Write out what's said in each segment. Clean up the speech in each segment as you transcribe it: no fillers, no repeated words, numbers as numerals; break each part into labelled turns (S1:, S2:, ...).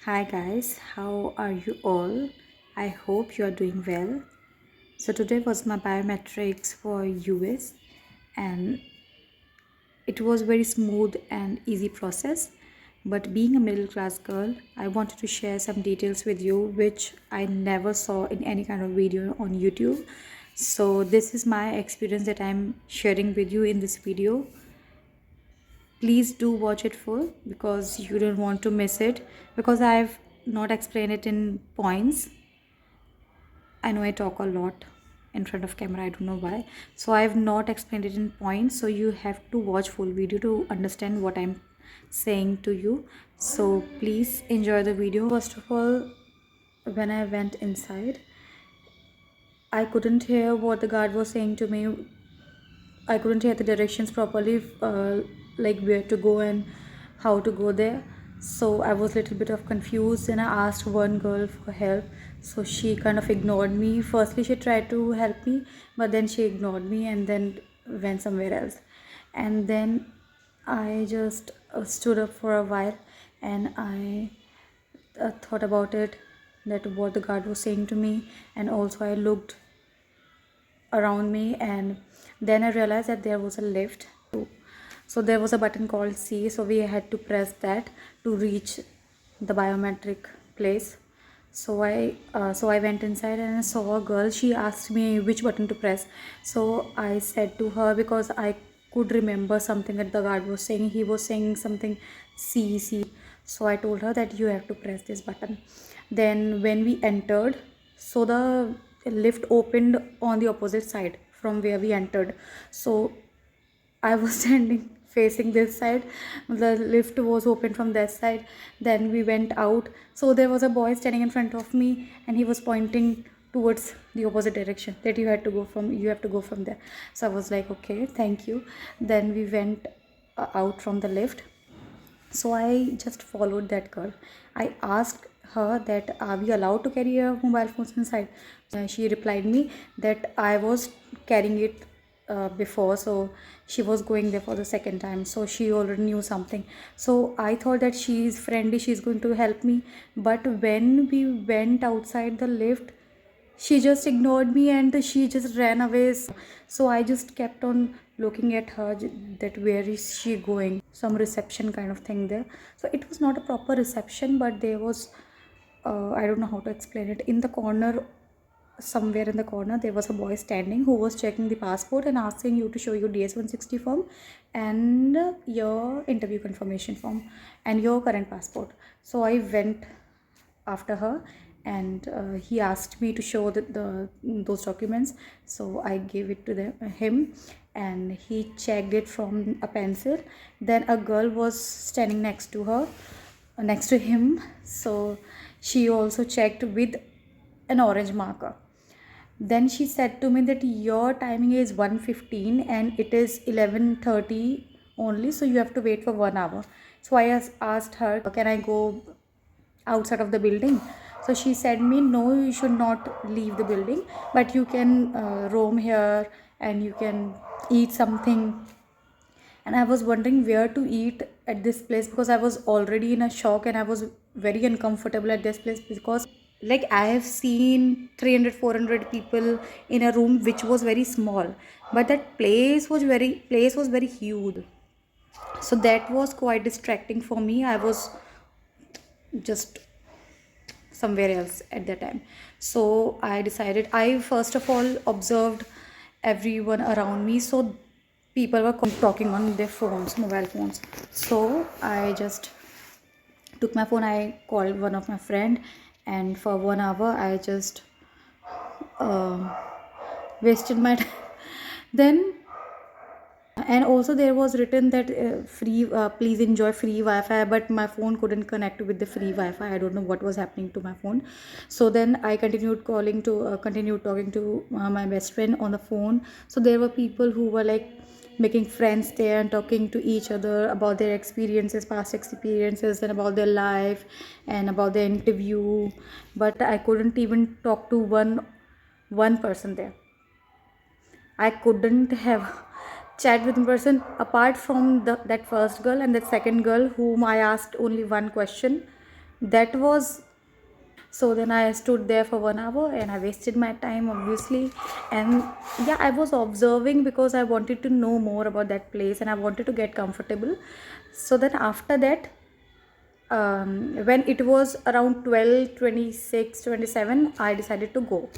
S1: Hi guys, how are you all? I hope you are doing well. So today was my biometrics for US and it was very smooth and easy process. But being a middle class girl, I wanted to share some details with you which I never saw in any kind of video on YouTube. So this is my experience that I'm sharing with you in this video. Please do watch it full because you don't want to miss it, because I've not explained it in points. I know I talk a lot in front of camera, I don't know why, so I have not explained it in points, so you have to watch full video to understand what I'm saying to you. So please enjoy the video. First of all, when I went inside, I couldn't hear what the guard was saying to me. I couldn't hear the directions properly, like where to go and how to go there. So I was a little bit of confused and I asked one girl for help. So she kind of ignored me. Firstly, she tried to help me, but then she ignored me and then went somewhere else. And then I just stood up for a while and I thought about it, that what the guard was saying to me, and also I looked around me, and then I realized that there was a lift. So there was a button called C, so we had to press that to reach the biometric place. So I went inside and I saw a girl. She asked me which button to press, so I said to her, because I could remember something that the guard was saying. He was saying something C. So I told her that you have to press this button. Then when we entered, so the lift opened on the opposite side from where we entered. So I was standing facing this side, the lift was open from that side. Then we went out, so there was a boy standing in front of me and he was pointing towards the opposite direction, that you have to go from there. So I was like, okay, thank you. Then we went out from the lift. So I just followed that girl. I asked her that are we allowed to carry our mobile phones inside. She replied me that I was carrying it before, so she was going there for the second time, so she already knew something. So I thought that she is friendly, she's going to help me. But when we went outside the lift, she just ignored me and she just ran away. So I just kept on looking at her, that where is she going, some reception kind of thing there. So it was not a proper reception, but there was I don't know how to explain it. In the corner, somewhere in the corner, there was a boy standing who was checking the passport and asking you to show your DS-160 form and your interview confirmation form and your current passport. So I went after her and he asked me to show those documents. So I gave it to him and he checked it from a pencil. Then a girl was standing next to him, so she also checked with an orange marker. Then she said to me that your timing is 1:15 and it is 11:30 only, so you have to wait for 1 hour. So I asked her, can I go outside of the building? So she said me, no, you should not leave the building, but you can roam here and you can eat something. And I was wondering where to eat at this place, because I was already in a shock and I was very uncomfortable at this place, because like I have seen 300-400 people in a room which was very small, but that place was very huge. So that was quite distracting for me. I was just somewhere else at that time. So I decided, I first of all observed everyone around me. So people were talking on their mobile phones. So I just took my phone, I called one of my friend, and for 1 hour I just um wasted my time. Then, and also there was written that free please enjoy free Wi-Fi, but my phone couldn't connect with the free Wi-Fi. I don't know what was happening to my phone. So then I continued talking to my best friend on the phone. So there were people who were like making friends there and talking to each other about their experiences, past experiences, and about their life and about their interview. But I couldn't even talk to one person there. I couldn't have chat with one person apart from that first girl and that second girl whom I asked only one question. That was. So then I stood there for 1 hour and I wasted my time, obviously. And yeah, I was observing because I wanted to know more about that place and I wanted to get comfortable. So then after that, when it was around 12, 26, 27, I decided to go.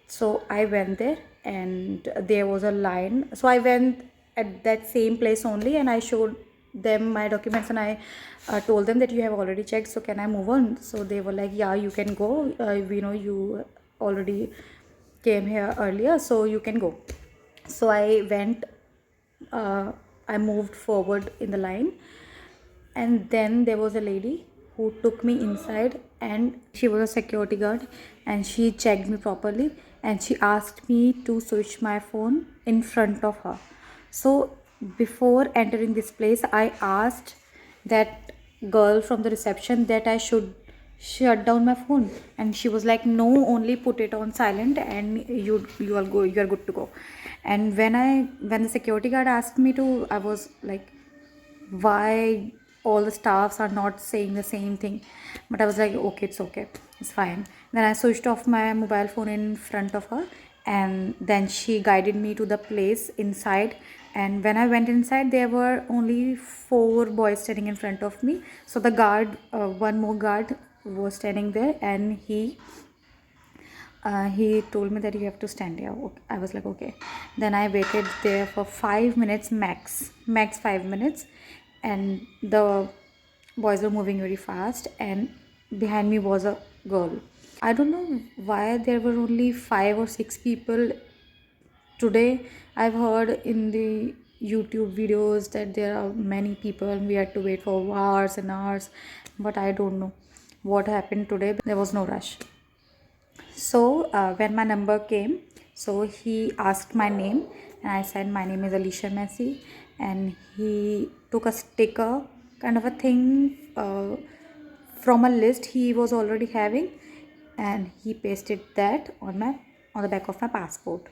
S1: So I went there and there was a line. So I went at that same place only and I showed them my documents and I told them that you have already checked, so can I move on? So they were like, yeah, you can go. We know you already came here earlier, so you can go. So I went, uh, I moved forward in the line, and then there was a lady who took me inside, and she was a security guard, and she checked me properly and she asked me to switch my phone in front of her. So before entering this place, I asked that girl from the reception that I should shut down my phone, and she was like, no, only put it on silent and you are good to go. And when the security guard asked me to, I was like, why all the staffs are not saying the same thing? But I was like, okay, it's okay, it's fine. Then I switched off my mobile phone in front of her, and then she guided me to the place inside. And when I went inside, there were only four boys standing in front of me. So the guard, one more guard was standing there, and he told me that you have to stand here. I was like, okay. Then I waited there for 5 minutes max 5 minutes, and the boys were moving very fast, and behind me was a girl. I don't know why there were only 5 or 6 people. Today I've heard in the YouTube videos that there are many people and we had to wait for hours and hours, but I don't know what happened today. There was no rush. So when my number came, so he asked my name, and I said my name is Alicia Messi, and he took a sticker kind of a thing from a list he was already having, and he pasted that on the back of my passport.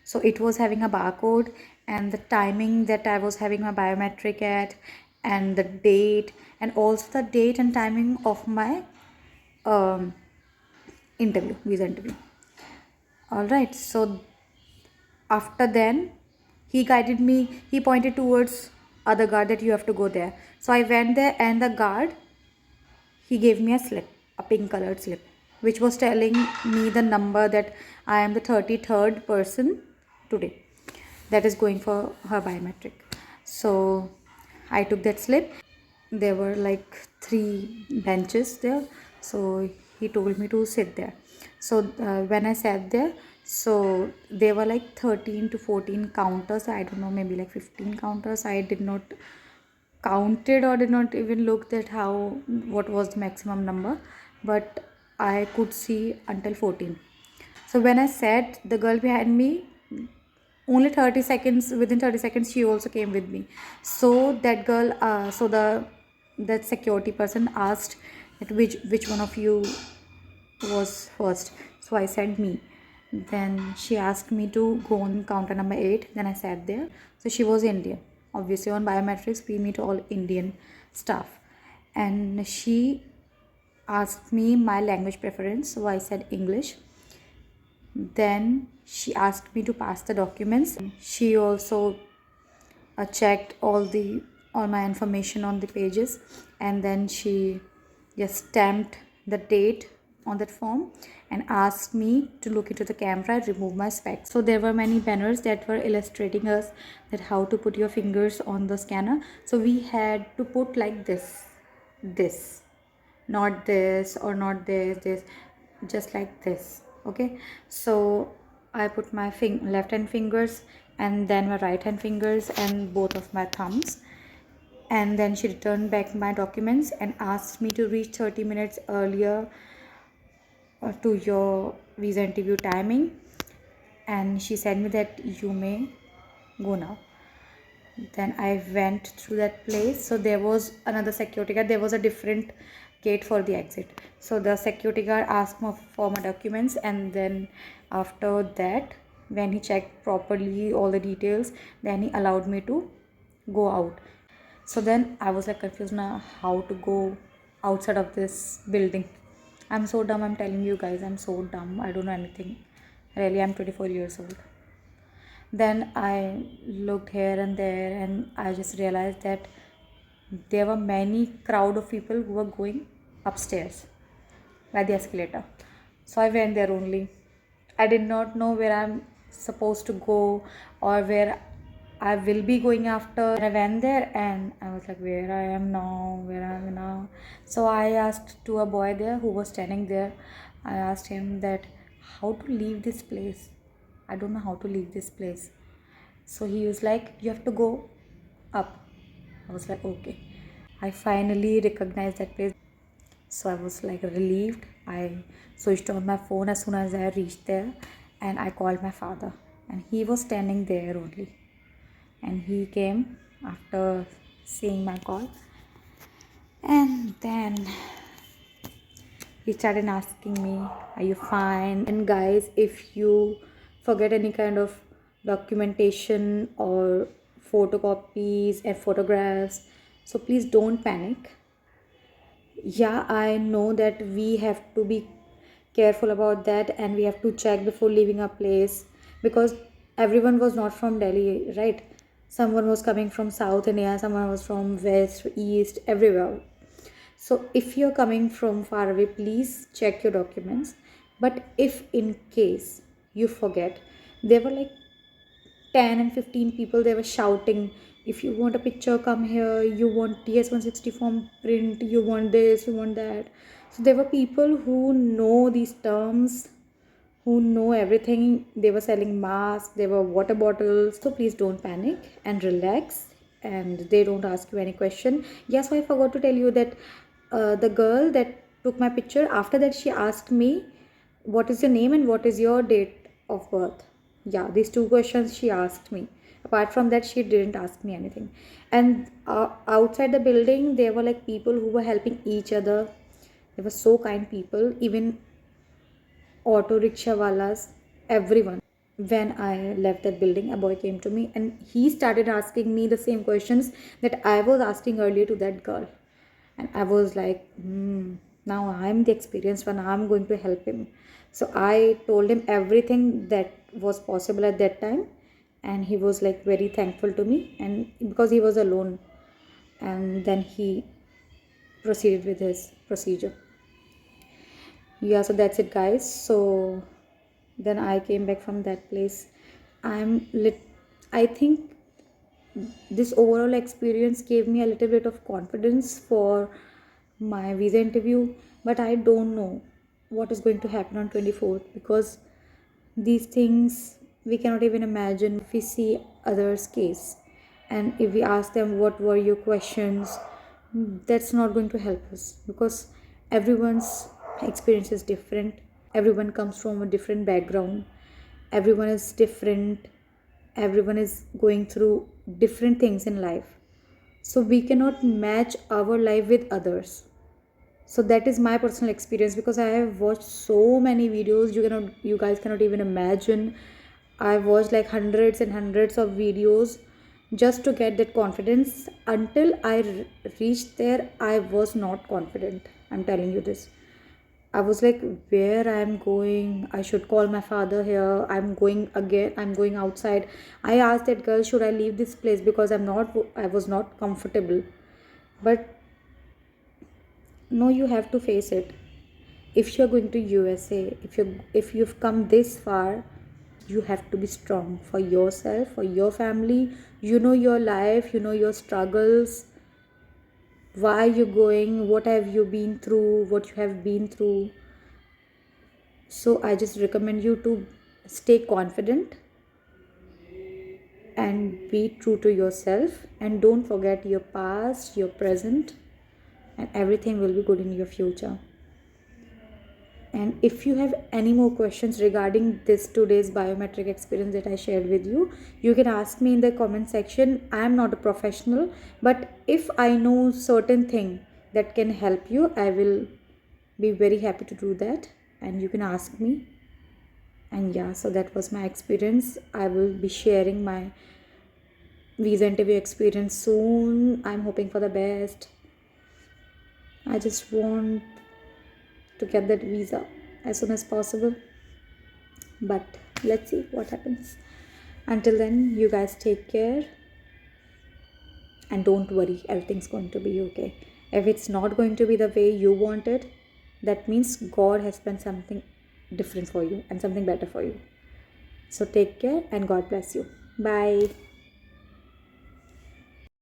S1: So it was having a barcode and the timing that I was having my biometric at, and the date, and also the date and timing of my um, visa interview. All right, so after then he guided me, he pointed towards other guard that you have to go there. So I went there, and the guard, he gave me a slip, a pink colored slip, which was telling me the number that I am the 33rd person today that is going for her biometric. So I took that slip. There were like 3 benches there, so he told me to sit there. So when I sat there, so there were like 13 to 14 counters, I don't know, maybe like 15 counters. I did not counted or did not even look at what was the maximum number, but I could see until 14. So when I sat, the girl behind me, only 30 seconds, within 30 seconds she also came with me. So that girl, that security person asked that which one of you was first. So I said me. Then she asked me to go on counter number 8. Then I sat there. So she was Indian. Obviously on biometrics we meet all Indian staff, and she asked me my language preference, so I said English. Then she asked me to pass the documents. She also checked all my information on the pages, and then she just stamped the date on that form and asked me to look into the camera and remove my specs. So there were many banners that were illustrating us that how to put your fingers on the scanner. So we had to put like this, not this or not this, just like this. Okay, so I put my left hand fingers, and then my right hand fingers, and both of my thumbs, and then she returned back my documents and asked me to reach 30 minutes earlier to your visa interview timing, and she said me that you may go now. Then I went through that place. So there was another security guard, there was a different gate for the exit. So the security guard asked me for my documents, and then after that, when he checked properly all the details, then he allowed me to go out. So then I was like confused now how to go outside of this building. I'm so dumb, I'm telling you guys, I'm so dumb. I don't know anything. Really, I'm 24 years old. Then I looked here and there and I just realized that there were many crowd of people who were going upstairs by the escalator. So I went there only. I did not know where I'm supposed to go or where I will be going after. I went there and I was like, where I am now, where I am now. So I asked to a boy there who was standing there. I asked him that how to leave this place. I don't know how to leave this place. So he was like, you have to go up. I was like, okay. I finally recognized that place. So I was like relieved. I switched on my phone as soon as I reached there and I called my father. And he was standing there only. And he came after seeing my call. And then he started asking me, are you fine? And guys, if you forget any kind of documentation or photocopies and photographs, so please don't panic. Yeah, I know that we have to be careful about that and we have to check before leaving a place, because everyone was not from Delhi, right? Someone was coming from South India, someone was from West, East, everywhere. So if you're coming from far away, please check your documents. But if in case you forget, there were like 10 and 15 people, they were shouting, if you want a picture, come here, you want TS160 form print, you want this, you want that. So there were people who know these terms, who know everything. They were selling masks, they were water bottles. So please don't panic and relax, and they don't ask you any question. Yes, so I forgot to tell you that the girl that took my picture, after that she asked me, what is your name and what is your date of birth? Yeah, these two questions she asked me. Apart from that, she didn't ask me anything. And outside the building, there were like people who were helping each other. They were so kind people, even auto rickshaw walas, everyone. When I left that building, a boy came to me and he started asking me the same questions that I was asking earlier to that girl. And I was like, now I'm the experienced one, I'm going to help him. So I told him everything that was possible at that time. And he was like very thankful to me, and because he was alone. And then he proceeded with his procedure. Yeah, so that's it, guys. So then I came back from that place. I think this overall experience gave me a little bit of confidence for my visa interview, but I don't know what is going to happen on 24th, because these things we cannot even imagine. If we see others case and if we ask them what were your questions, that's not going to help us, because everyone's experience is different. Everyone comes from a different background, everyone is different, everyone is going through different things in life, so we cannot match our life with others. So that is my personal experience, because I have watched so many videos, you guys cannot even imagine. I watched like hundreds and hundreds of videos just to get that confidence. Until I reached there, I was not confident, I'm telling you this. I was like, where I'm going? I should call my father here. I'm going again. I'm going outside. I asked that girl, should I leave this place, because I was not comfortable. But no, you have to face it. If you're going to USA, if you've come this far, you have to be strong for yourself, for your family. You know your life, you know your struggles, why you're going, what have you been through, what you have been through. So I just recommend you to stay confident and be true to yourself, and don't forget your past, your present, and everything will be good in your future. And if you have any more questions regarding this today's biometric experience that I shared with you, you can ask me in the comment section. I am not a professional, but if I know certain thing that can help you, I will be very happy to do that, and you can ask me. And yeah, so that was my experience. I will be sharing my visa interview experience soon. I'm hoping for the best. I just want to get that visa as soon as possible. But let's see what happens. Until then, you guys take care and don't worry, everything's going to be okay. If it's not going to be the way you want it, that means God has planned something different for you and something better for you. So take care and God bless you. Bye.